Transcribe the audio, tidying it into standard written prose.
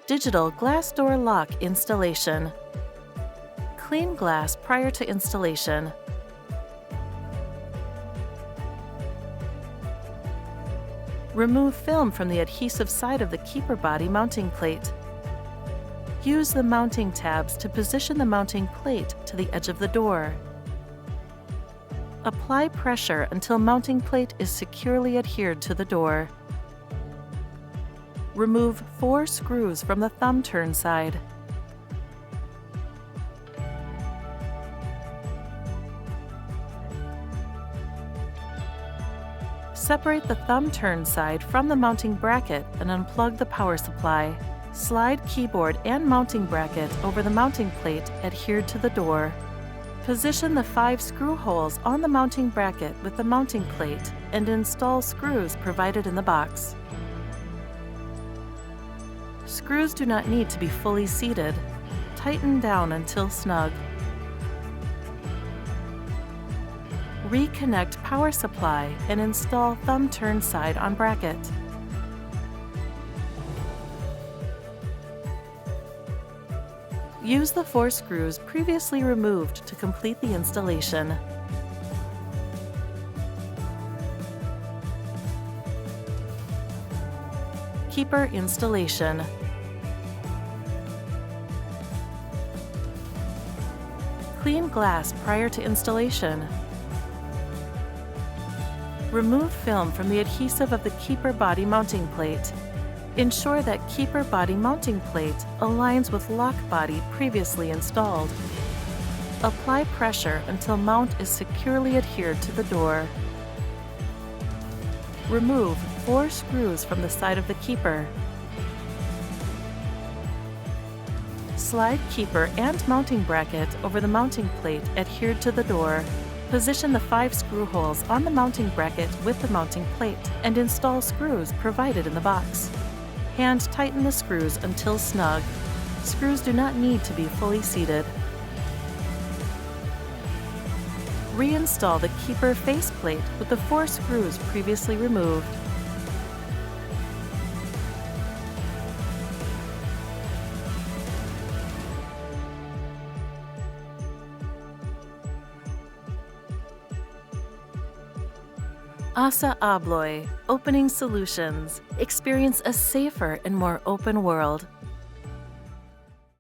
Digital glass door lock installation. Clean glass prior to installation. Remove film from the adhesive side of the keeper body mounting plate. Use the mounting tabs to position the mounting plate to the edge of the door. Apply pressure until mounting plate is securely adhered to the door. Remove 4 screws from the thumb turn side. Separate the thumb turn side from the mounting bracket and unplug the power supply. Slide keyboard and mounting bracket over the mounting plate adhered to the door. Position the 5 screw holes on the mounting bracket with the mounting plate and install screws provided in the box. Screws do not need to be fully seated. Tighten down until snug. Reconnect power supply and install thumb turn side on bracket. Use the 4 screws previously removed to complete the installation. Keeper installation. Clean glass prior to installation. Remove film from the adhesive of the keeper body mounting plate. Ensure that keeper body mounting plate aligns with lock body previously installed. Apply pressure until mount is securely adhered to the door. Remove 4 screws from the side of the keeper. Slide keeper and mounting bracket over the mounting plate adhered to the door. Position the 5 screw holes on the mounting bracket with the mounting plate and install screws provided in the box. Hand tighten the screws until snug. Screws do not need to be fully seated. Reinstall the keeper faceplate with the 4 screws previously removed. ASA ABLOY, Opening Solutions. Experience a safer and more open world.